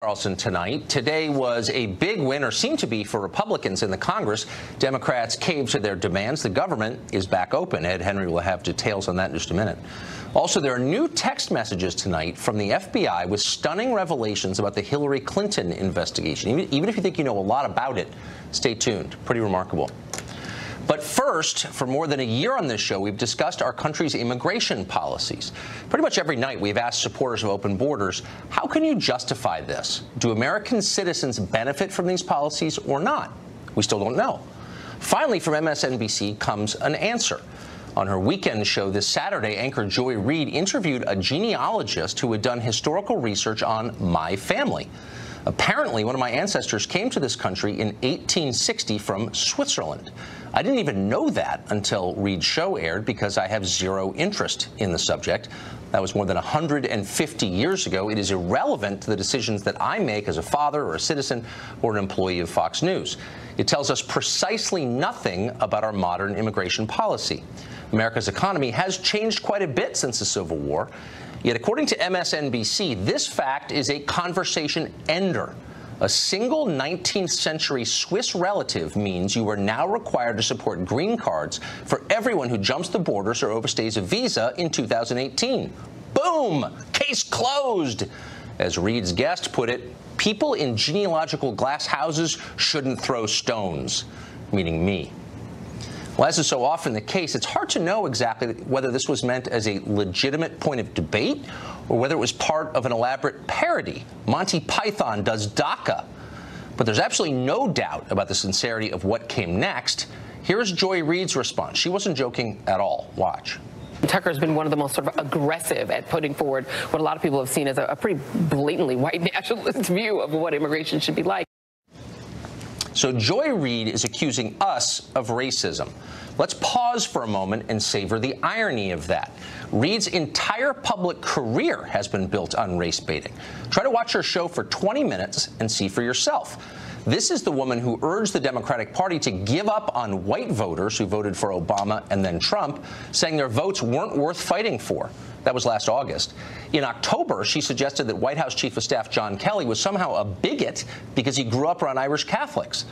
Carlson tonight. Today was a big win, or seemed to be, for Republicans in the Congress. Democrats caved to their demands. The government is back open. Ed Henry will have details on that in just a minute. Also, there are new text messages tonight from the FBI with stunning revelations about the Hillary Clinton investigation. Even if you think you know a lot about it, stay tuned. Pretty remarkable. But first, for more than a year on this show, we've discussed our country's immigration policies. Pretty much every night, we've asked supporters of open borders, how can you justify this? Do American citizens benefit from these policies or not? We still don't know. Finally, from MSNBC comes an answer. On her weekend show this Saturday, anchor Joy Reid interviewed a genealogist who had done historical research on my family. Apparently, one of my ancestors came to this country in 1860 from Switzerland. I didn't even know that until Reid's show aired because I have zero interest in the subject. That was more than 150 years ago. It is irrelevant to the decisions that I make as a father or a citizen or an employee of Fox News. It tells us precisely nothing about our modern immigration policy. America's economy has changed quite a bit since the Civil War. Yet, according to MSNBC, this fact is a conversation ender. A single 19th century Swiss relative means you are now required to support green cards for everyone who jumps the borders or overstays a visa in 2018. Boom! Case closed! As Reid's guest put it, people in genealogical glass houses shouldn't throw stones, meaning me. Well, as is so often the case, it's hard to know exactly whether this was meant as a legitimate point of debate or whether it was part of an elaborate parody. Monty Python does DACA. But there's absolutely no doubt about the sincerity of what came next. Here's Joy Reid's response. She wasn't joking at all. Watch. Tucker's been one of the most sort of aggressive at putting forward what a lot of people have seen as a pretty blatantly white nationalist view of what immigration should be like. So Joy Reid is accusing us of racism. Let's pause for a moment and savor the irony of that. Reid's entire public career has been built on race baiting. Try to watch her show for 20 minutes and see for yourself. This is the woman who urged the Democratic Party to give up on white voters who voted for Obama and then Trump, saying their votes weren't worth fighting for. That was last August. In October, she suggested that White House Chief of Staff John Kelly was somehow a bigot because he grew up around Irish Catholics.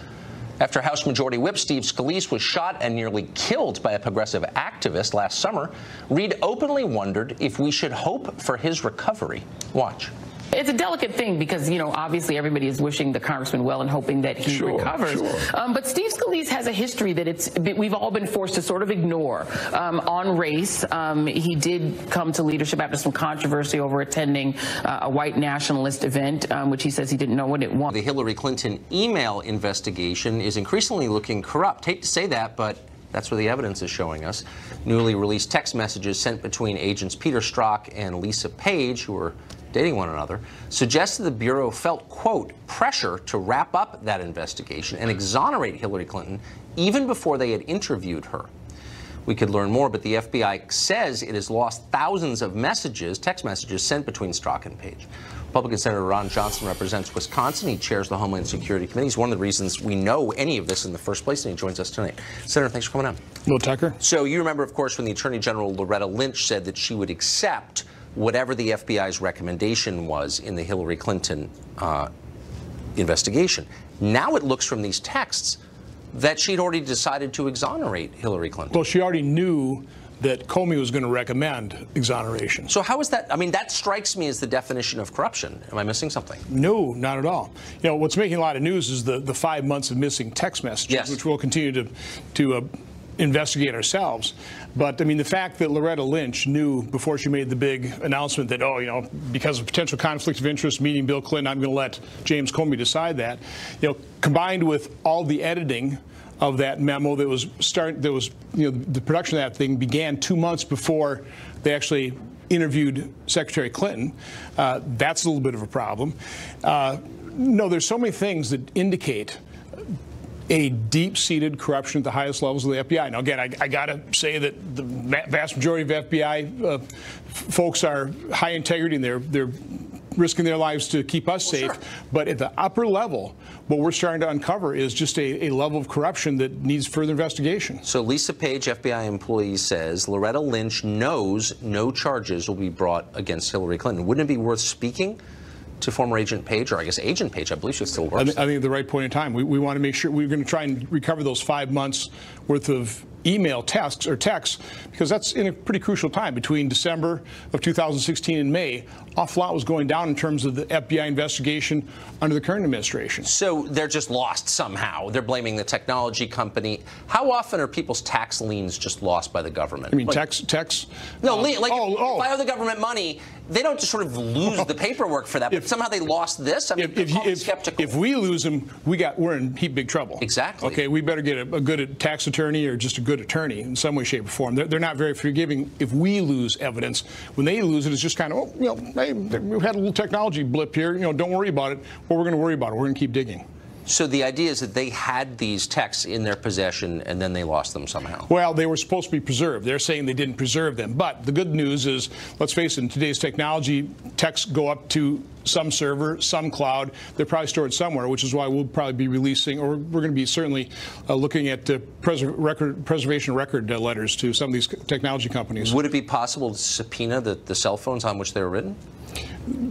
After House Majority Whip Steve Scalise was shot and nearly killed by a progressive activist last summer, Reid openly wondered if we should hope for his recovery. Watch. It's a delicate thing because, you know, obviously everybody is wishing the congressman well and hoping that he recovers. But Steve Scalise has a history that we've all been forced to sort of ignore on race. He did come to leadership after some controversy over attending a white nationalist event, which he says he didn't know what it was. The Hillary Clinton email investigation is increasingly looking corrupt. Hate to say that, but that's where the evidence is showing us. Newly released text messages sent between agents Peter Strzok and Lisa Page, who were dating one another, suggested the Bureau felt, quote, pressure to wrap up that investigation and exonerate Hillary Clinton even before they had interviewed her. We could learn more, but the FBI says it has lost thousands of messages, text messages, sent between Strzok and Page. Republican Senator Ron Johnson represents Wisconsin. He chairs the Homeland Security Committee. He's one of the reasons we know any of this in the first place, and he joins us tonight. Senator, thanks for coming on. Hello, Tucker. So you remember, of course, when the Attorney General Loretta Lynch said that she would accept whatever the FBI's recommendation was in the Hillary Clinton investigation. Now it looks from these texts that she'd already decided to exonerate Hillary Clinton. Well, she already knew that Comey was going to recommend exoneration. So how is that? I mean, that strikes me as the definition of corruption. Am I missing something? No, not at all. You know, what's making a lot of news is the 5 months of missing text messages, yes, which we'll continue to investigate ourselves. But I mean, the fact that Loretta Lynch knew before she made the big announcement that, oh, you know, because of potential conflict of interest meeting Bill Clinton, I'm going to let James Comey decide that, you know, combined with all the editing of that memo that was you know, the production of that thing began 2 months before they actually interviewed Secretary Clinton. That's a little bit of a problem. No, there's so many things that indicate a deep-seated corruption at the highest levels of the FBI. Now, again, I got to say that the vast majority of FBI folks are high integrity, and they're risking their lives to keep us safe. Sure. But at the upper level, what we're starting to uncover is just a level of corruption that needs further investigation. So Lisa Page, FBI employee, says Loretta Lynch knows no charges will be brought against Hillary Clinton. Wouldn't it be worth speaking to former Agent Page, or I guess Agent Page? I believe she still works. I think at the right point in time. We want to make sure we're going to try and recover those 5 months worth of email texts, because that's in a pretty crucial time between December of 2016 and May. Awful lot was going down in terms of the FBI investigation under the current administration. So they're just lost somehow. They're blaming the technology company. How often are people's tax liens just lost by the government? I mean, tax? No, if I owe the government money, they don't just sort of lose the paperwork for that, but somehow they lost this. I mean, if we lose them, we're in big trouble. Exactly. Okay, we better get a good tax attorney or just a good attorney in some way, shape, or form. They're not very forgiving if we lose evidence. When they lose it, it's just kind of, hey, we've had a little technology blip here. Don't worry about it. Well, we're going to worry about it. We're going to keep digging. So the idea is that they had these texts in their possession and then they lost them somehow. Well, they were supposed to be preserved. They're saying they didn't preserve them. But the good news is, let's face it, in today's technology, texts go up to some server, some cloud. They're probably stored somewhere, which is why we'll probably be releasing, or we're going to be certainly looking at preservation record letters to some of these technology companies. Would it be possible to subpoena the cell phones on which they were written?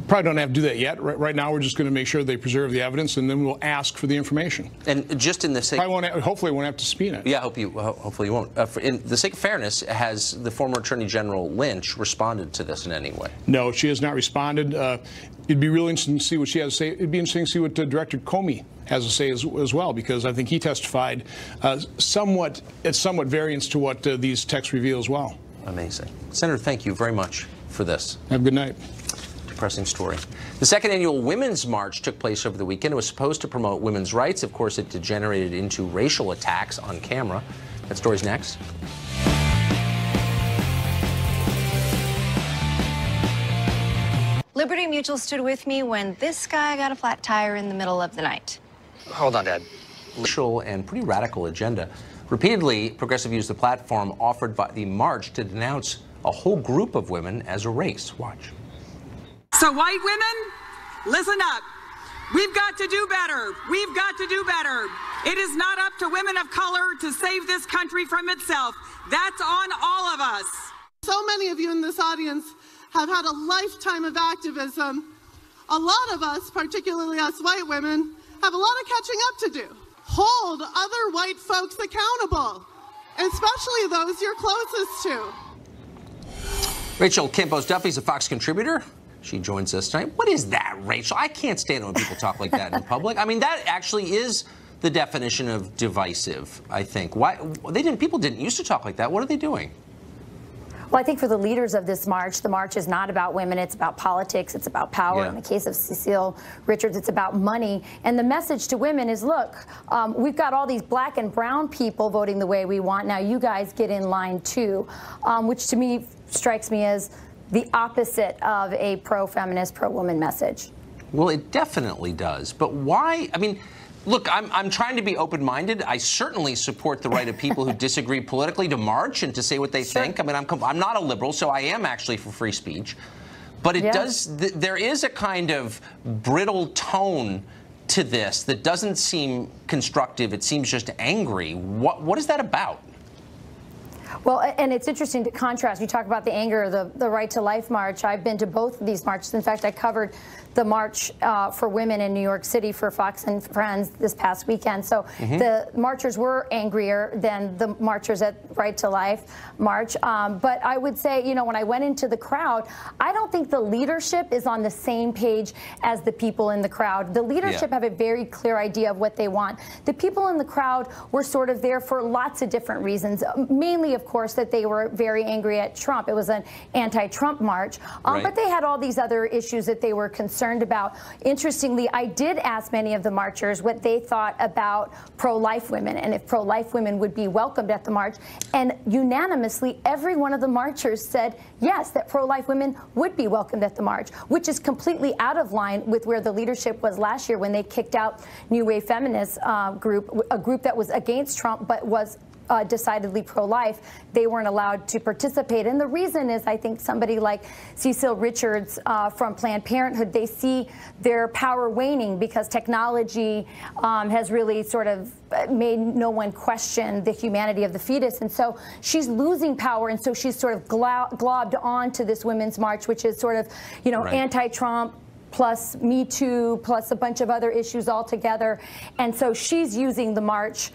Probably don't have to do that yet. Right now, we're just going to make sure they preserve the evidence, and then we'll ask for the information. And just in the sake, hopefully, we won't have to subpoena it. Yeah, hopefully you won't. In the sake of fairness, has the former Attorney General Lynch responded to this in any way? No, she has not responded. It'd be really interesting to see what she has to say. It'd be interesting to see what Director Comey has to say as well, because I think he testified somewhat variance to what these texts reveal as well. Amazing. Senator, thank you very much for this. Have a good night. Depressing story. The second annual Women's March took place over the weekend. It was supposed to promote women's rights. Of course, it degenerated into racial attacks on camera. That story's next. Liberty Mutual stood with me when this guy got a flat tire in the middle of the night. Hold on, Dad. Racial and pretty radical agenda. Repeatedly, progressive used the platform offered by the march to denounce a whole group of women as a race. Watch. So white women, listen up. We've got to do better. We've got to do better. It is not up to women of color to save this country from itself. That's on all of us. So many of you in this audience have had a lifetime of activism. A lot of us, particularly us white women, have a lot of catching up to do. Hold other white folks accountable, especially those you're closest to. Rachel Campos-Duffy's a Fox contributor. She joins us tonight. What is that, Rachel? I can't stand it when people talk like that in public. I mean, that actually is the definition of divisive, I think. Why people didn't used to talk like that. What are they doing? Well, I think for the leaders of this march, the march is not about women. It's about politics. It's about power. Yeah. In the case of Cecile Richards, it's about money. And the message to women is, look, we've got all these black and brown people voting the way we want. Now you guys get in line too, which to me strikes me as the opposite of a pro-feminist, pro-woman message. Well, it definitely does. But why? I mean, look, I'm trying to be open-minded. I certainly support the right of people who disagree politically to march and to say what they think. I mean, I'm not a liberal, so I am actually for free speech. But it there is a kind of brittle tone to this that doesn't seem constructive. It seems just angry. What is that about? Well, and it's interesting to contrast. You talk about the anger, the Right to Life March. I've been to both of these marches. In fact, I covered the March for Women in New York City for Fox and Friends this past weekend. So the marchers were angrier than the marchers at Right to Life March. But I would say, you know, when I went into the crowd, I don't think the leadership is on the same page as the people in the crowd. The leadership have a very clear idea of what they want. The people in the crowd were sort of there for lots of different reasons, mainly, of course, that they were very angry at Trump. It was an anti-Trump march. But they had all these other issues that they were concerned about. Interestingly, I did ask many of the marchers what they thought about pro-life women and if pro-life women would be welcomed at the march. And unanimously, every one of the marchers said yes, that pro-life women would be welcomed at the march, which is completely out of line with where the leadership was last year when they kicked out New Wave Feminist group, a group that was against Trump but was decidedly pro-life. They weren't allowed to participate. And the reason is, I think, somebody like Cecile Richards from Planned Parenthood, they see their power waning because technology has really sort of made no one question the humanity of the fetus. And so she's losing power. And so she's sort of globbed onto this women's march, which is sort of, you know, anti-Trump, plus Me Too, plus a bunch of other issues all together. And so she's using the march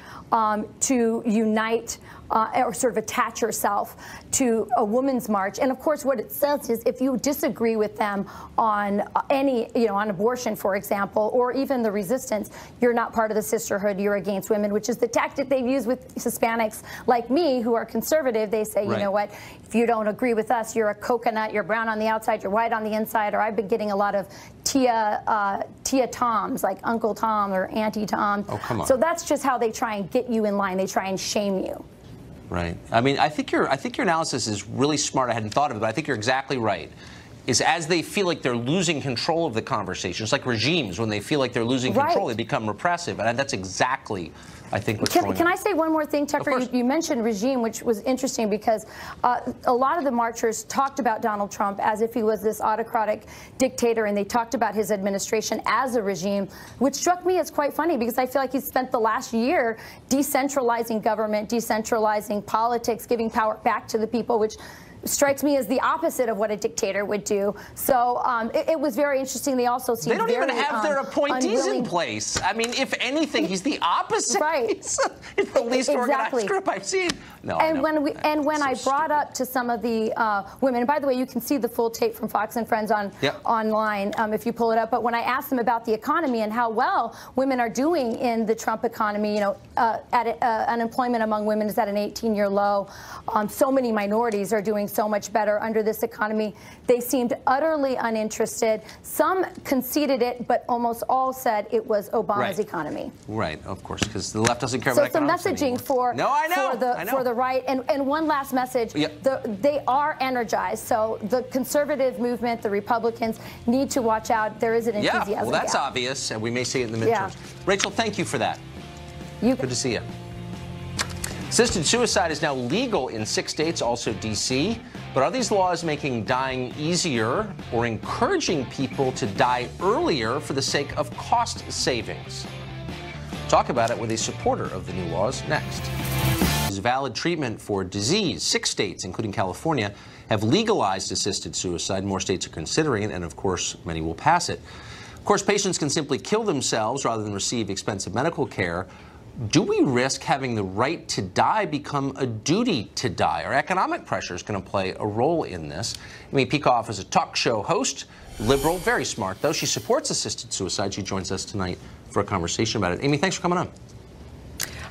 to unite or sort of attach herself to a women's march. And of course, what it says is if you disagree with them on any, on abortion, for example, or even the resistance, you're not part of the sisterhood, you're against women, which is the tactic they've used with Hispanics like me who are conservative. They say, you know what, if you don't agree with us, you're a coconut, you're brown on the outside, you're white on the inside. Or I've been getting a lot of Tia Toms, like Uncle Tom or Auntie Tom. Oh, come on. So that's just how they try and get you in line. They try and shame you. Right. I mean, I think your analysis is really smart. I hadn't thought of it, but I think you're exactly right. Is as they feel like they're losing control of the conversation. It's like regimes. When they feel like they're losing control, they become repressive. And that's exactly, I think, what's going on. Can I say one more thing, Tucker? You mentioned regime, which was interesting because a lot of the marchers talked about Donald Trump as if he was this autocratic dictator, and they talked about his administration as a regime, which struck me as quite funny because I feel like he spent the last year decentralizing government, decentralizing politics, giving power back to the people, which strikes me as the opposite of what a dictator would do. So it was very interesting. They also seemed They don't even have their appointees in place. I mean, if anything, he's the opposite. Right. He's the least organized group I've seen. No, and when I brought up to some of the women, and by the way, you can see the full tape from Fox and Friends online if you pull it up. But when I asked them about the economy and how well women are doing in the Trump economy, unemployment among women is at an 18-year low. So many minorities are doing so much better under this economy. They seemed utterly uninterested. Some conceded it, but almost all said it was Obama's economy. Right, of course, because the left doesn't care about economics messaging anymore. for the right. And one last message, they are energized. So the conservative movement, the Republicans, need to watch out. There is an enthusiasm. Yeah, well, that's obvious, and we may see it in the midterms. Yeah. Rachel, thank you for that. Good to see you. Assisted suicide is now legal in 6 states, also D.C. But are these laws making dying easier or encouraging people to die earlier for the sake of cost savings? Talk about it with a supporter of the new laws next. Is valid treatment for disease. 6 states, including California, have legalized assisted suicide. More states are considering it, and of course, many will pass it. Of course, patients can simply kill themselves rather than receive expensive medical care. Do we risk having the right to die become a duty to die? Are economic pressures going to play a role in this? Amy Peikoff is a talk show host, liberal, very smart, though. She supports assisted suicide. She joins us tonight for a conversation about it. Amy, thanks for coming on.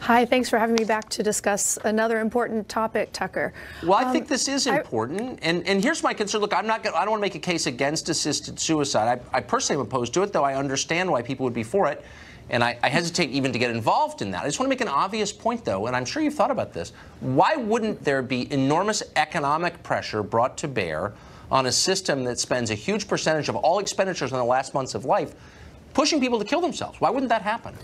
Hi, thanks for having me back to discuss another important topic, Tucker. Well, I think this is important, and here's my concern. Look, I don't want to make a case against assisted suicide. I personally am opposed to it, though I understand why people would be for it. And I hesitate even to get involved in that. I just want to make an obvious point, though, and I'm sure you've thought about this. Why wouldn't there be enormous economic pressure brought to bear on a system that spends a huge percentage of all expenditures in the last months of life pushing people to kill themselves? Why wouldn't that happen?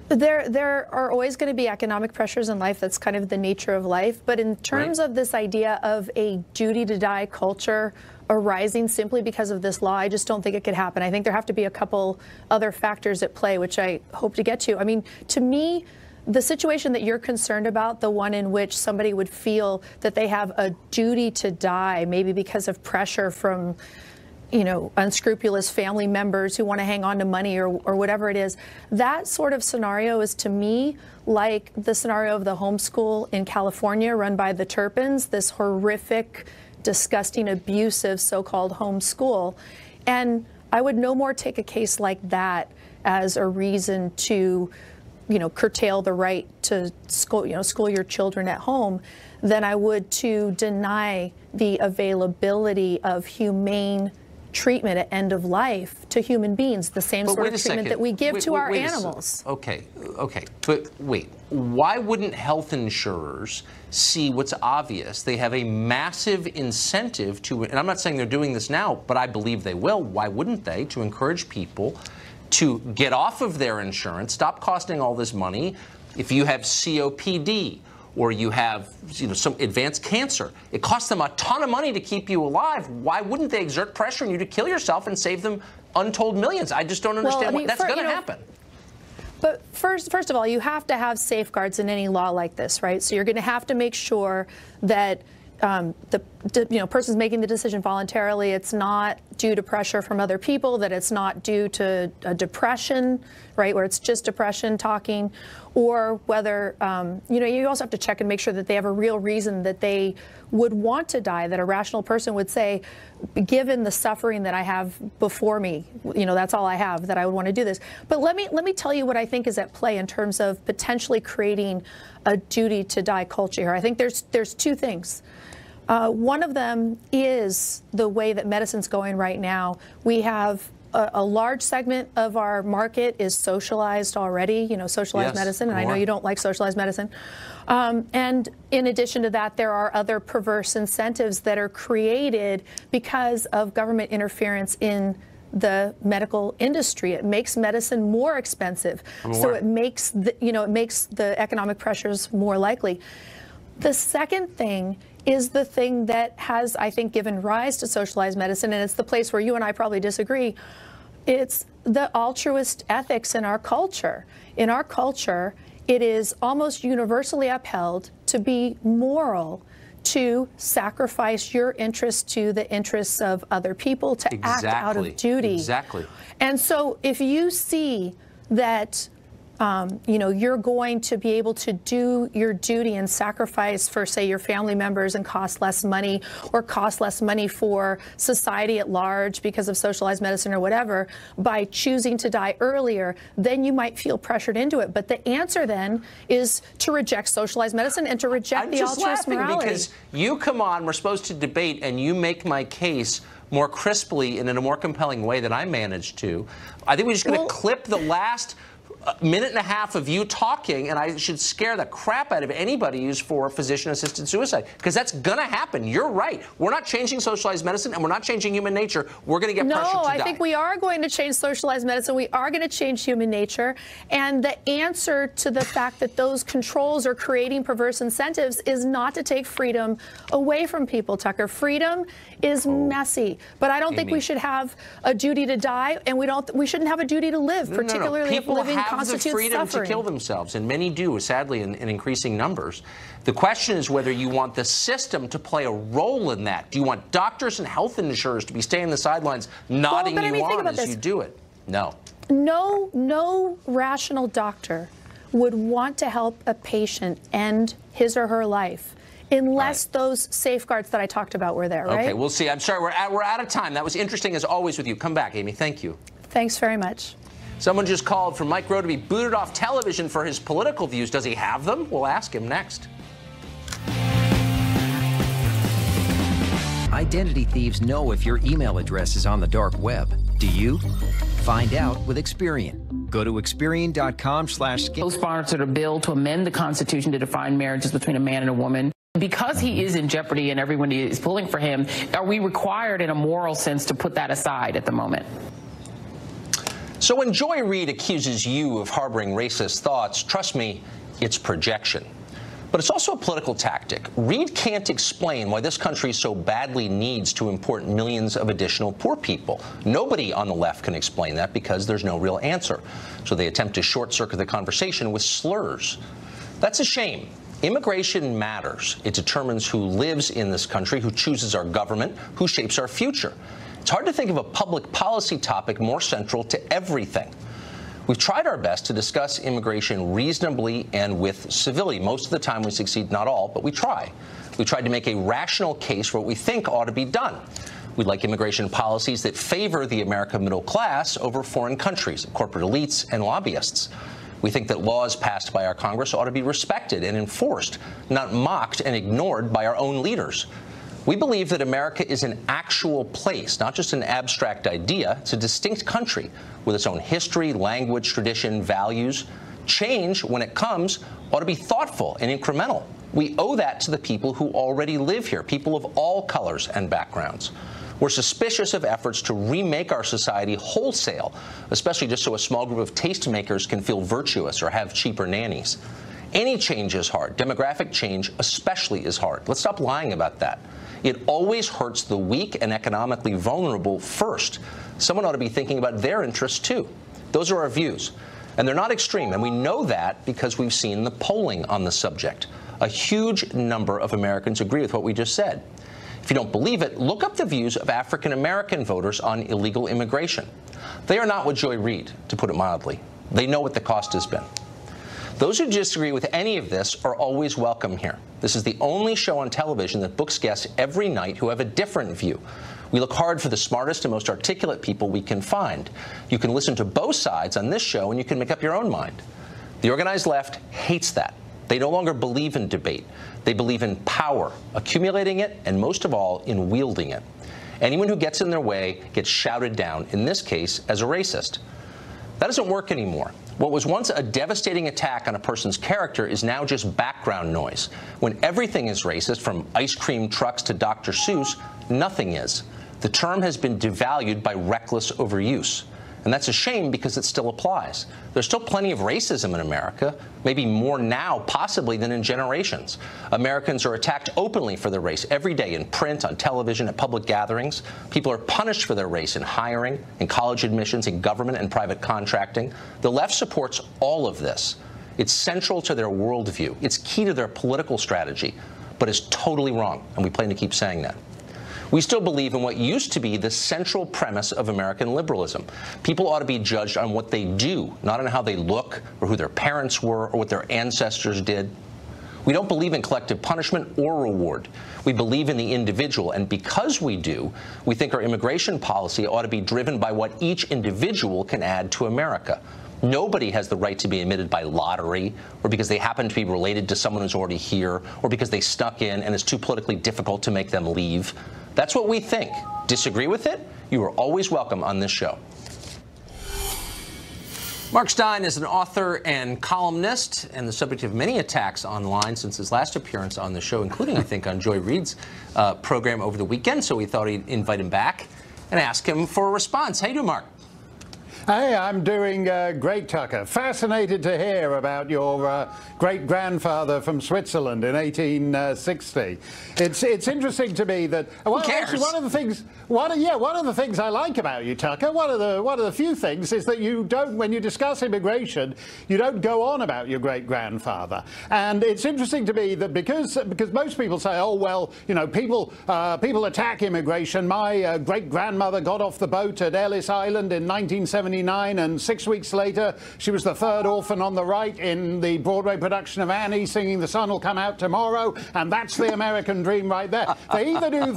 There are always going to be economic pressures in life. That's kind of the nature of life. But in terms of this idea of a duty to die culture arising simply because of this law, I just don't think it could happen. I think there have to be a couple other factors at play, which I hope to get to. I mean, to me, the situation that you're concerned about, the one in which somebody would feel that they have a duty to die, maybe because of pressure from, unscrupulous family members who want to hang on to money or whatever it is, that sort of scenario is, to me, like the scenario of the homeschool in California run by the Turpins, this horrific, disgusting, abusive so-called homeschool. And I would no more take a case like that as a reason to, curtail the right to school your children at home than I would to deny the availability of humane treatment at end of life to human beings, the same sort of treatment that we give to our animals. Okay. But wait, why wouldn't health insurers see what's obvious? They have a massive incentive to, and I'm not saying they're doing this now, but I believe they will. Why wouldn't they? To encourage people to get off of their insurance, stop costing all this money. If you have COPD, or you have some advanced cancer, it costs them a ton of money to keep you alive. Why wouldn't they exert pressure on you to kill yourself and save them untold millions? I just don't understand why that's going to happen. But first of all, you have to have safeguards in any law like this, right? So you're going to have to make sure that the person's making the decision voluntarily, it's not due to pressure from other people, that it's not due to a depression, right, where it's just depression talking, or whether, you also have to check and make sure that they have a real reason that they would want to die, that a rational person would say, given the suffering that I have before me, that's all I have, that I would want to do this. But let me tell you what I think is at play in terms of potentially creating a duty to die culture here. I think there's two things. One of them is the way that medicine's going right now. We have a large segment of our market is socialized already, socialized medicine, and I know you don't like socialized medicine. And in addition to that, there are other perverse incentives that are created because of government interference in the medical industry. It makes medicine more expensive, so it makes the economic pressures more likely. The second thing is the thing that has, I think, given rise to socialized medicine, and it's the place where you and I probably disagree. It's the altruist ethics in our culture. In our culture, it is almost universally upheld to be moral to sacrifice your interests to the interests of other people, to act out of duty. Exactly. And so if you see that you're going to be able to do your duty and sacrifice for, say, your family members and cost less money, or cost less money for society at large because of socialized medicine or whatever, by choosing to die earlier, then you might feel pressured into it. But the answer then is to reject socialized medicine and to reject the altruist morality. Because you come on, we're supposed to debate, and you make my case more crisply and in a more compelling way than I managed to. I think we're just going to clip the last minute and a half of you talking, and I should scare the crap out of anybody who's for physician-assisted suicide, because that's going to happen. You're right. We're not changing socialized medicine, and we're not changing human nature. We're going to get pressured to die. No, I think we are going to change socialized medicine. We are going to change human nature. And the answer to the fact that those controls are creating perverse incentives is not to take freedom away from people, Tucker. Freedom is messy. But I don't think we should have a duty to die, and we shouldn't have a duty to live, particularly if living constitutes suffering. People have the freedom to kill themselves, and many do, sadly, in increasing numbers. The question is whether you want the system to play a role in that. Do you want doctors and health insurers to be staying on the sidelines, nodding you on as you do it? No. No rational doctor would want to help a patient end his or her life unless those safeguards that I talked about were there, right? Okay, we'll see. I'm sorry, we're out of time. That was interesting as always with you. Come back, Amy. Thank you. Thanks very much. Someone just called for Mike Rowe to be booted off television for his political views. Does he have them? We'll ask him next. Identity thieves know if your email address is on the dark web. Do you? Find out with Experian. Go to Experian.com/scam. Co-sponsored a bill to amend the Constitution to define marriages between a man and a woman. Because he is in jeopardy and everyone is pulling for him, are we required in a moral sense to put that aside at the moment? So when Joy Reid accuses you of harboring racist thoughts, trust me, it's projection. But it's also a political tactic. Reid can't explain why this country so badly needs to import millions of additional poor people. Nobody on the left can explain that because there's no real answer. So they attempt to short-circuit the conversation with slurs. That's a shame. Immigration matters. It determines who lives in this country, who chooses our government, who shapes our future. It's hard to think of a public policy topic more central to everything. We've tried our best to discuss immigration reasonably and with civility. Most of the time we succeed, not all, but we try. We tried to make a rational case for what we think ought to be done. We'd like immigration policies that favor the American middle class over foreign countries, corporate elites, and lobbyists. We think that laws passed by our Congress ought to be respected and enforced, not mocked and ignored by our own leaders. We believe that America is an actual place, not just an abstract idea. It's a distinct country with its own history, language, tradition, values. Change, when it comes, ought to be thoughtful and incremental. We owe that to the people who already live here, people of all colors and backgrounds. We're suspicious of efforts to remake our society wholesale, especially just so a small group of tastemakers can feel virtuous or have cheaper nannies. Any change is hard. Demographic change especially is hard. Let's stop lying about that. It always hurts the weak and economically vulnerable first. Someone ought to be thinking about their interests, too. Those are our views. And they're not extreme, and we know that because we've seen the polling on the subject. A huge number of Americans agree with what we just said. If you don't believe it, look up the views of African American voters on illegal immigration. They are not what Joy Reid, to put it mildly. They know what the cost has been. Those who disagree with any of this are always welcome here. This is the only show on television that books guests every night who have a different view. We look hard for the smartest and most articulate people we can find. You can listen to both sides on this show, and you can make up your own mind. The organized left hates that. They no longer believe in debate. They believe in power, accumulating it, and most of all, in wielding it. Anyone who gets in their way gets shouted down, in this case, as a racist. That doesn't work anymore. What was once a devastating attack on a person's character is now just background noise. When everything is racist, from ice cream trucks to Dr. Seuss, nothing is. The term has been devalued by reckless overuse. And that's a shame because it still applies. There's still plenty of racism in America, maybe more now possibly than in generations. Americans are attacked openly for their race every day in print, on television, at public gatherings. People are punished for their race in hiring, in college admissions, in government and private contracting. The left supports all of this. It's central to their worldview. It's key to their political strategy, but it's totally wrong, and we plan to keep saying that. We still believe in what used to be the central premise of American liberalism. People ought to be judged on what they do, not on how they look or who their parents were or what their ancestors did. We don't believe in collective punishment or reward. We believe in the individual, and because we do, we think our immigration policy ought to be driven by what each individual can add to America. Nobody has the right to be admitted by lottery, or because they happen to be related to someone who's already here, or because they snuck in and it's too politically difficult to make them leave. That's what we think. Disagree with it? You are always welcome on this show. Mark Steyn is an author and columnist and the subject of many attacks online since his last appearance on the show, including, I think, on Joy Reid's program over the weekend. So we thought he'd invite him back and ask him for a response. How you doing, Mark? Hey, I'm doing great, Tucker. Fascinated to hear about your great-grandfather from Switzerland in 1860. It's interesting to me that actually one of the things I like about you, Tucker, one of the few things is that you don't, when you discuss immigration, you don't go on about your great-grandfather. And it's interesting to me that because most people say, oh well, you know, people attack immigration. My great-grandmother got off the boat at Ellis Island in 1979. And 6 weeks later, she was the third orphan on the right in the Broadway production of Annie, singing "The Sun Will Come Out Tomorrow," and that's the American dream right there. They either do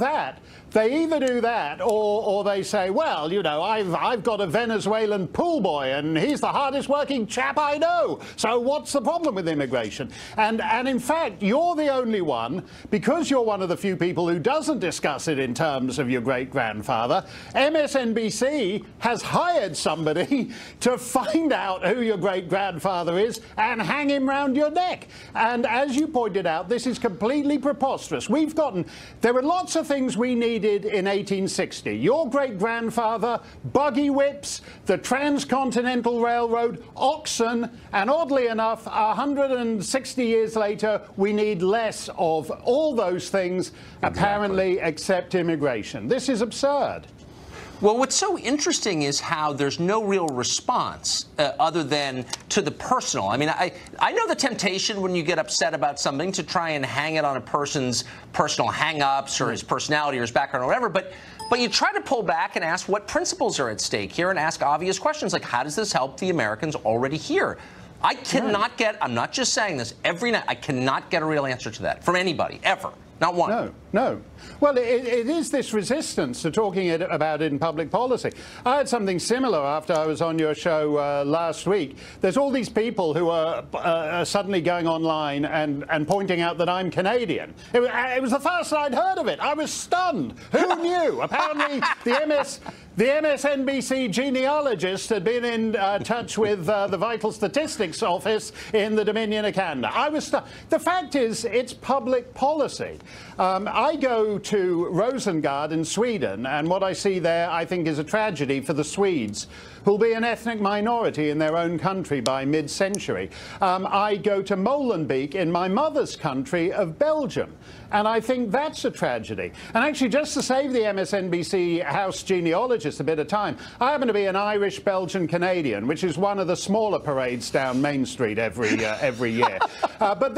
that, or they say, well, you know, I've got a Venezuelan pool boy, and he's the hardest working chap I know. So what's the problem with immigration? And in fact, you're the only one, because you're one of the few people who doesn't discuss it in terms of your great-grandfather. MSNBC has hired somebody to find out who your great-grandfather is and hang him round your neck. And as you pointed out, this is completely preposterous. There were lots of things we needed in 1860. Your great-grandfather, buggy whips, the Transcontinental Railroad, oxen, and oddly enough, 160 years later, we need less of all those things, apparently, except immigration. This is absurd. Well, what's so interesting is how there's no real response other than to the personal. I mean, I know the temptation when you get upset about something to try and hang it on a person's personal hang-ups or his personality or his background or whatever, but you try to pull back and ask what principles are at stake here and ask obvious questions like, how does this help the Americans already here? I cannot get, I'm not just saying this, every night, I cannot get a real answer to that from anybody, ever. Not one. No. Well, it is this resistance to talking about it in public policy. I had something similar after I was on your show last week. There's all these people who are suddenly going online and pointing out that I'm Canadian. It was the first I'd heard of it. I was stunned. Who knew? Apparently, the MSNBC genealogist had been in touch with the Vital Statistics Office in the Dominion of Canada. I was stunned. The fact is, it's public policy. I go to Rosengård in Sweden, and what I see there, I think, is a tragedy for the Swedes, who'll be an ethnic minority in their own country by mid-century. I go to Molenbeek in my mother's country of Belgium, and I think that's a tragedy. And actually, just to save the MSNBC House genealogist a bit of time, I happen to be an Irish-Belgian Canadian, which is one of the smaller parades down Main Street every year. But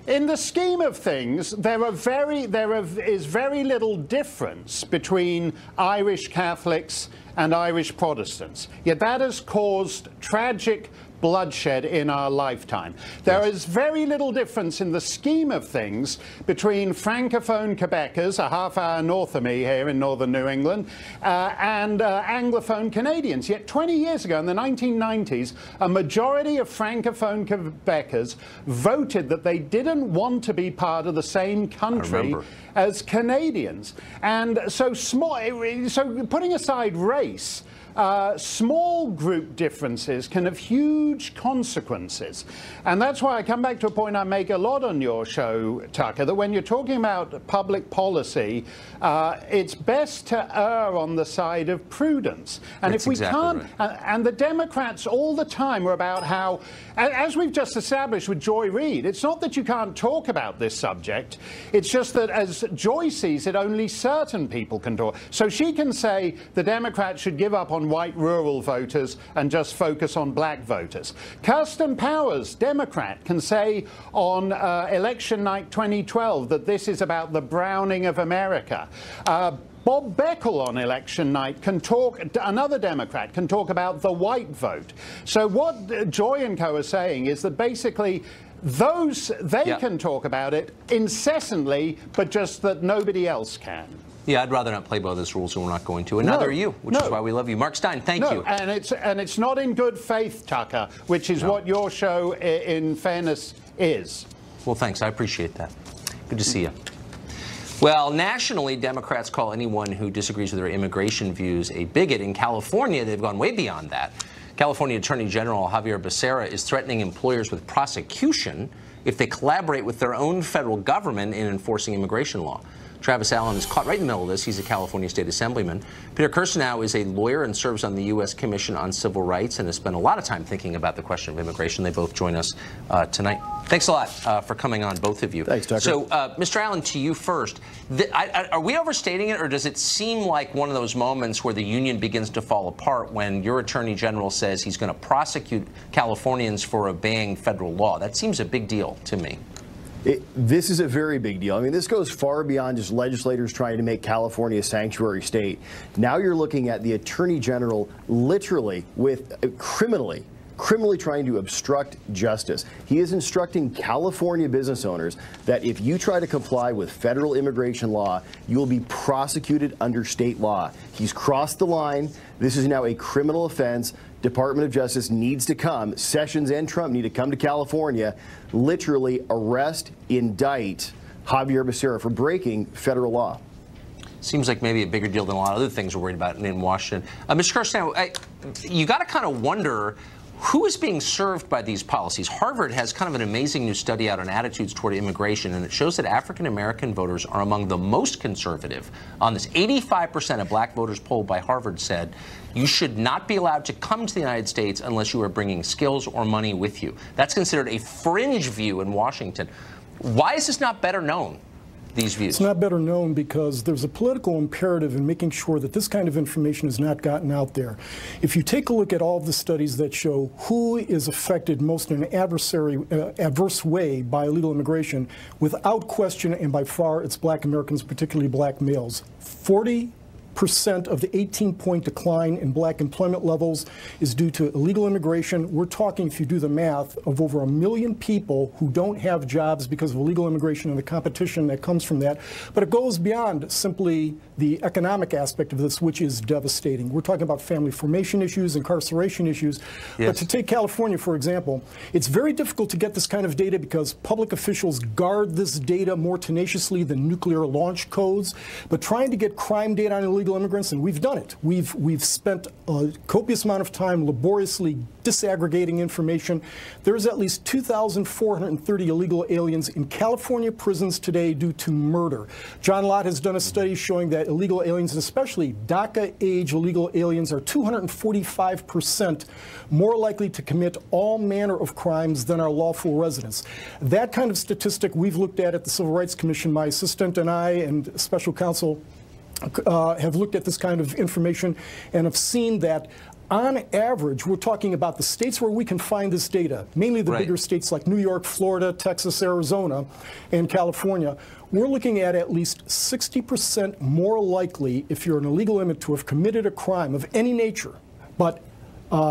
in the scheme of things, there is very little difference between Irish Catholics and Irish Protestants. Yet that has caused tragic bloodshed in our lifetime. There is very little difference in the scheme of things between Francophone Quebecers, a half-hour north of me here in northern New England, and Anglophone Canadians. Yet 20 years ago, in the 1990s, a majority of Francophone Quebecers voted that they didn't want to be part of the same country as Canadians. And so putting aside race, small group differences can have huge consequences. And that's why I come back to a point I make a lot on your show, Tucker, that when you're talking about public policy, it's best to err on the side of prudence. And if we can't, and the Democrats all the time are about how, as we've just established with Joy Reid, it's not that you can't talk about this subject, it's just that as Joy sees it, only certain people can talk. So she can say the Democrats should give up on white rural voters and just focus on black voters. Kirsten Powers, Democrat, can say on election night 2012 that this is about the browning of America. Bob Beckel on election night can talk, another Democrat can talk about the white vote. So what Joy and co are saying is that basically they can talk about it incessantly, but just that nobody else can. Yeah, I'd rather not play by those rules, and we're not going to. And neither are you, which is why we love you. Mark Stein, thank you. And it's not in good faith, Tucker, which is what your show, in fairness, is. Well, thanks. I appreciate that. Good to see you. Well, nationally, Democrats call anyone who disagrees with their immigration views a bigot. In California, they've gone way beyond that. California Attorney General Javier Becerra is threatening employers with prosecution if they collaborate with their own federal government in enforcing immigration law. Travis Allen is caught right in the middle of this. He's a California state assemblyman. Peter Kirstenau is a lawyer and serves on the U.S. Commission on Civil Rights and has spent a lot of time thinking about the question of immigration. They both join us tonight. Thanks a lot for coming on, both of you. Thanks, Tucker. So, Mr. Allen, to you first. Are we overstating it, or does it seem like one of those moments where the union begins to fall apart when your Attorney General says he's going to prosecute Californians for obeying federal law? That seems a big deal to me. This is a very big deal. I mean, this goes far beyond just legislators trying to make California a sanctuary state. Now you're looking at the Attorney General literally criminally trying to obstruct justice. He is instructing California business owners that if you try to comply with federal immigration law, you will be prosecuted under state law. He's crossed the line. This is now a criminal offense. Department of Justice needs to come. Sessions and Trump need to come to California, literally arrest, indict Javier Becerra for breaking federal law. Seems like maybe a bigger deal than a lot of other things we're worried about in Washington. Mr. Kirstenau, you got to kind of wonder who is being served by these policies. Harvard has kind of an amazing new study out on attitudes toward immigration, and it shows that African-American voters are among the most conservative on this. 85% of black voters polled by Harvard said you should not be allowed to come to the United States unless you are bringing skills or money with you. That's considered a fringe view in Washington. Why is this not better known? These views? It's not better known because there's a political imperative in making sure that this kind of information has not gotten out there. If you take a look at all of the studies that show who is affected most in an adverse way by illegal immigration, without question and by far it's black Americans, particularly black males. 40% of the 18-point decline in black employment levels is due to illegal immigration. We're talking, if you do the math, of over 1 million people who don't have jobs because of illegal immigration and the competition that comes from that. But it goes beyond simply the economic aspect of this, which is devastating. We're talking about family formation issues, incarceration issues. Yes. But to take California, for example, it's very difficult to get this kind of data because public officials guard this data more tenaciously than nuclear launch codes. But trying to get crime data on illegal immigrants, and we've done it. We've spent a copious amount of time laboriously disaggregating information. There's at least 2,430 illegal aliens in California prisons today due to murder. John Lott has done a study showing that illegal aliens, and especially DACA-age illegal aliens, are 245% more likely to commit all manner of crimes than our lawful residents. That kind of statistic we've looked at the Civil Rights Commission. My assistant and I and special counsel have looked at this kind of information and have seen that on average, we're talking about the states where we can find this data, mainly the bigger states like New York, Florida, Texas, Arizona, and California. We're looking at least 60% more likely, if you're an illegal immigrant, to have committed a crime of any nature, but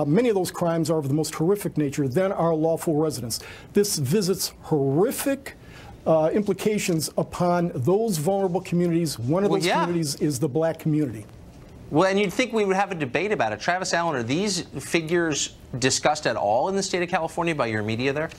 many of those crimes are of the most horrific nature, than are lawful residents. This visits horrific implications upon those vulnerable communities. One of those communities is the black community. Well, and you'd think we would have a debate about it. Travis Allen, are these figures discussed at all in the state of California by your media there?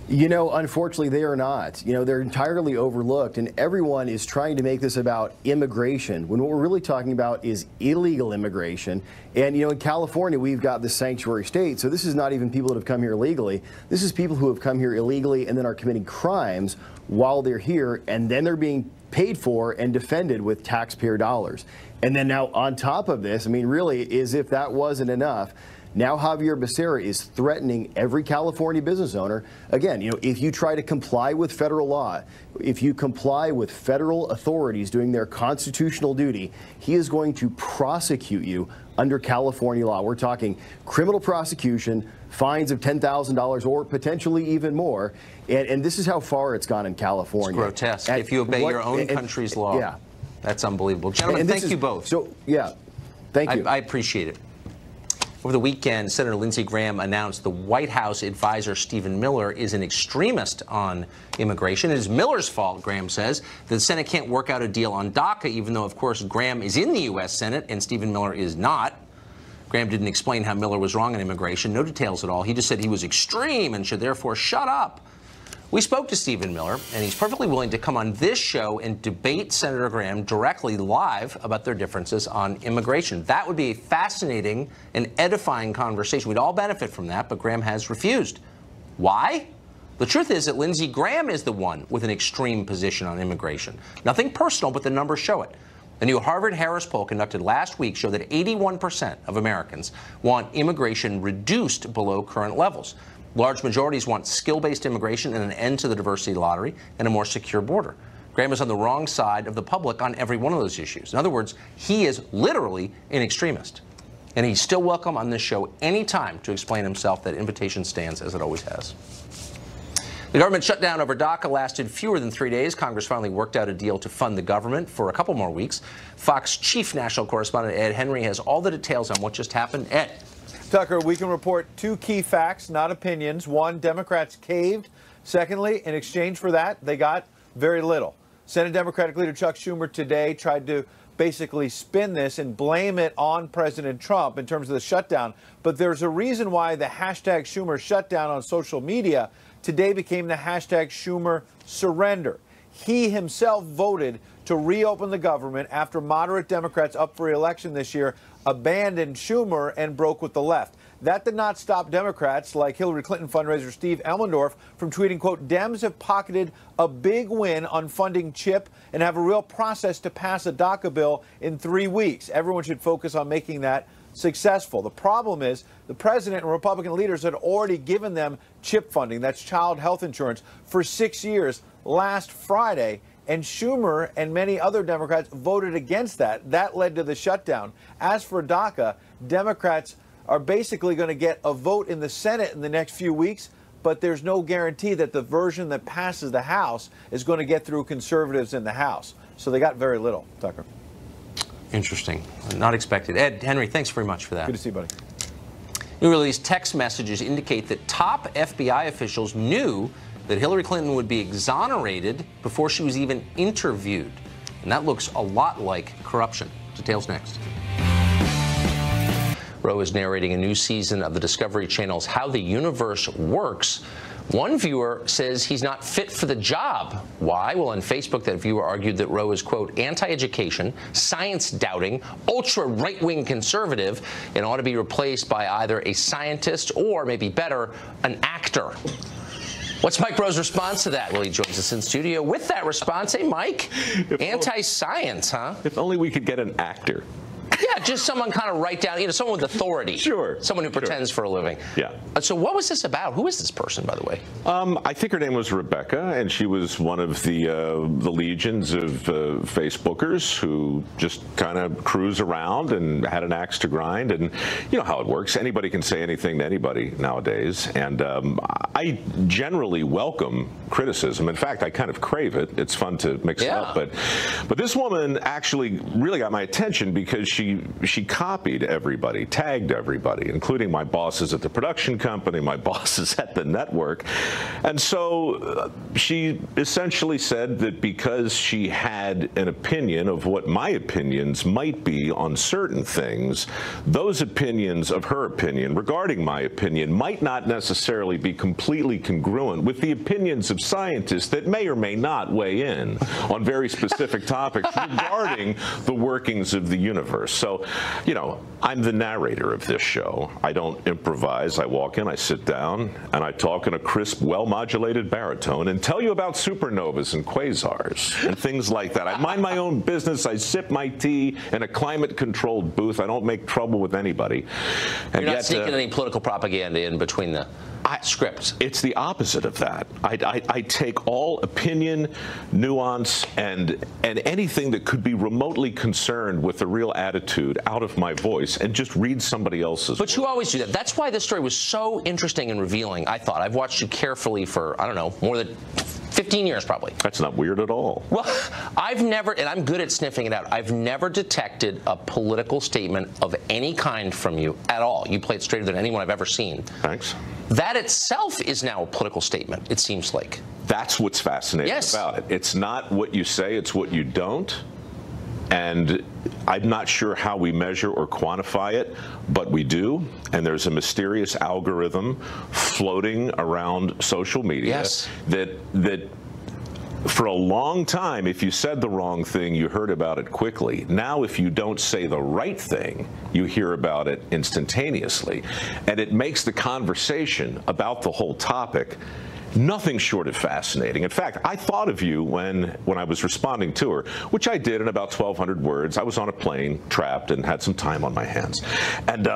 You know, unfortunately, they are not. You know, they're entirely overlooked, and everyone is trying to make this about immigration, when what we're really talking about is illegal immigration. And, you know, in California, we've got the sanctuary state, so this is not even people that have come here illegally. This is people who have come here illegally and then are committing crimes while they're here, and then they're being paid for and defended with taxpayer dollars. And then now, on top of this, I mean, really, as if that wasn't enough, now Javier Becerra is threatening every California business owner. Again, you know, if you try to comply with federal law, if you comply with federal authorities doing their constitutional duty, he is going to prosecute you under California law. We're talking criminal prosecution, fines of $10,000 or potentially even more. And this is how far it's gone in California. It's grotesque. If you obey your own country's law. Yeah. That's unbelievable. Gentlemen, thank you both. So, yeah, thank you. I appreciate it. Over the weekend, Senator Lindsey Graham announced the White House advisor Stephen Miller is an extremist on immigration. It is Miller's fault, Graham says, that the Senate can't work out a deal on DACA, even though, of course, Graham is in the U.S. Senate and Stephen Miller is not. Graham didn't explain how Miller was wrong on immigration, no details at all. He just said he was extreme and should therefore shut up. We spoke to Stephen Miller, and he's perfectly willing to come on this show and debate Senator Graham directly live about their differences on immigration. That would be a fascinating and edifying conversation. We'd all benefit from that, but Graham has refused. Why? The truth is that Lindsey Graham is the one with an extreme position on immigration. Nothing personal, but the numbers show it. A new Harvard-Harris poll conducted last week showed that 81% of Americans want immigration reduced below current levels. Large majorities want skill-based immigration and an end to the diversity lottery and a more secure border. Graham is on the wrong side of the public on every one of those issues. In other words, he is literally an extremist. And he's still welcome on this show anytime to explain himself. That invitation stands, as it always has. The government shutdown over DACA lasted fewer than 3 days. Congress finally worked out a deal to fund the government for a couple more weeks. Fox chief national correspondent Ed Henry has all the details on what just happened. Ed. Tucker, we can report two key facts, not opinions. One, Democrats caved. Secondly, in exchange for that, they got very little. Senate Democratic leader Chuck Schumer today tried to basically spin this and blame it on President Trump in terms of the shutdown. But there's a reason why the hashtag Schumer shutdown on social media today became the hashtag Schumer surrender. He himself voted to reopen the government after moderate Democrats up for re-election this year abandoned Schumer and broke with the left. That did not stop Democrats like Hillary Clinton fundraiser Steve Elmendorf from tweeting, quote, Dems have pocketed a big win on funding CHIP and have a real process to pass a DACA bill in 3 weeks. Everyone should focus on making that successful. The problem is the president and Republican leaders had already given them CHIP funding, that's child health insurance, for 6 years last Friday. And Schumer and many other Democrats voted against that. That led to the shutdown. As for DACA, Democrats are basically going to get a vote in the Senate in the next few weeks, but there's no guarantee that the version that passes the House is going to get through conservatives in the House. So they got very little, Tucker. Interesting. Not expected. Ed Henry, thanks very much for that. Good to see you, buddy. New release text messages indicate that top FBI officials knew that Hillary Clinton would be exonerated before she was even interviewed. And that looks a lot like corruption. Details next. Roe is narrating a new season of the Discovery Channel's How the Universe Works. One viewer says he's not fit for the job. Why? Well, on Facebook, that viewer argued that Roe is, quote, anti-education, science-doubting, ultra-right-wing conservative, and ought to be replaced by either a scientist or, maybe better, an actor. What's Mike Rowe's response to that? Well, he joins us in studio with that response. Hey, Mike, anti-science, huh? If only we could get an actor. Yeah, just someone kind of write down, someone with authority. Sure. Someone who pretends for a living. Yeah. So what was this about? Who is this person, by the way? I think her name was Rebecca, and she was one of the legions of Facebookers who just kind of cruise around and had an axe to grind. And you know how it works. Anybody can say anything to anybody nowadays. And I generally welcome criticism. In fact, I kind of crave it. It's fun to mix it up. But this woman actually really got my attention because she copied everybody, tagged everybody, including my bosses at the production company, my bosses at the network. And so she essentially said that because she had an opinion of what my opinions might be on certain things, those opinions of her opinion regarding my opinion might not necessarily be completely congruent with the opinions of scientists that may or may not weigh in on very specific topics regarding the workings of the universe. So, I'm the narrator of this show. I don't improvise. I walk in, I sit down, and I talk in a crisp, well-modulated baritone and tell you about supernovas and quasars and things like that. I mind my own business. I sip my tea in a climate-controlled booth. I don't make trouble with anybody. And you're not sneaking any political propaganda in between the scripts. It's the opposite of that. I take all opinion, nuance, and anything that could be remotely concerned with the real attitude out of my voice and just read somebody else's. But you always do that. That's why this story was so interesting and revealing, I thought. I've watched you carefully for, I don't know, more than 15 years probably. That's not weird at all. Well, I've never, and I'm good at sniffing it out, I've never detected a political statement of any kind from you at all. You play it straighter than anyone I've ever seen. Thanks. That itself is now a political statement, it seems like. That's what's fascinating about it. It's not what you say, it's what you don't. And I'm not sure how we measure or quantify it, but we do. And there's a mysterious algorithm floating around social media that for a long time, if you said the wrong thing, you heard about it quickly. Now, if you don't say the right thing, you hear about it instantaneously. And it makes the conversation about the whole topic nothing short of fascinating. In fact, I thought of you when I was responding to her, which I did in about 1,200 words. I was on a plane, trapped, and had some time on my hands. And,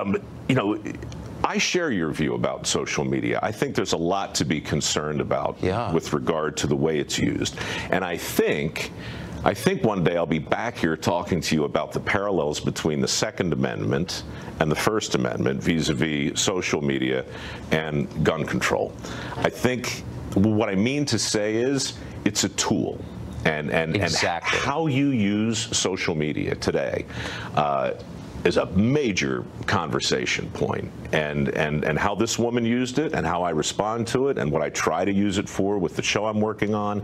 I share your view about social media. I think there's a lot to be concerned about with regard to the way it's used. And I think one day I'll be back here talking to you about the parallels between the Second Amendment and the First Amendment vis-a-vis social media and gun control. I think what I mean to say is it's a tool. And how you use social media today is a major conversation point. And how this woman used it and how I respond to it and what I try to use it for with the show I'm working on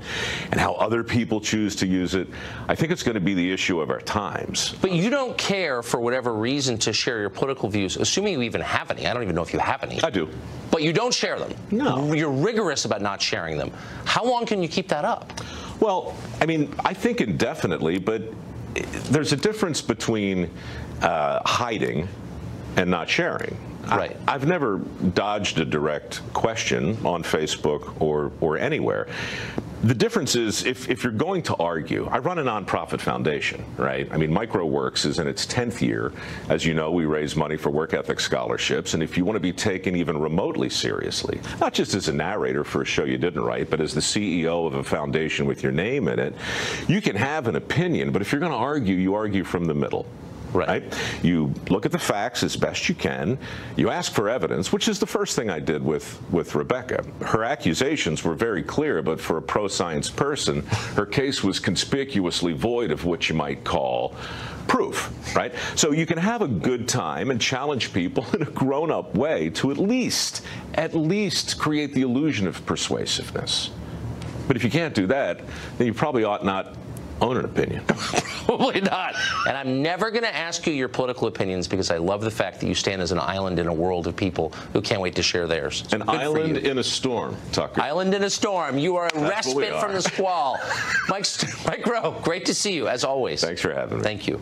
and how other people choose to use it, I think it's going to be the issue of our times. But you don't care, for whatever reason, to share your political views, assuming you even have any. I don't even know if you have any. I do. But you don't share them. No. You're rigorous about not sharing them. How long can you keep that up? Well, I mean, I think indefinitely, but there's a difference between hiding and not sharing. Right. I've never dodged a direct question on Facebook or anywhere. The difference is if you're going to argue, I run a nonprofit foundation, right? I mean, MicroWorks is in its 10th year. As you know, we raise money for work ethic scholarships. And if you want to be taken even remotely seriously, not just as a narrator for a show you didn't write, but as the CEO of a foundation with your name in it, you can have an opinion. But if you're going to argue, you argue from the middle. Right. You look at the facts as best you can. You ask for evidence, which is the first thing I did with Rebecca. Her accusations were very clear, but for a pro-science person, her case was conspicuously void of what you might call proof, right? So you can have a good time and challenge people in a grown-up way to at least create the illusion of persuasiveness. But if you can't do that, then you probably ought not own an opinion. Probably not. And I'm never going to ask you your political opinions because I love the fact that you stand as an island in a world of people who can't wait to share theirs. So an island in a storm, Tucker. Island in a storm. You are a respite from the squall. Mike Rowe, great to see you, as always. Thanks for having me. Thank you.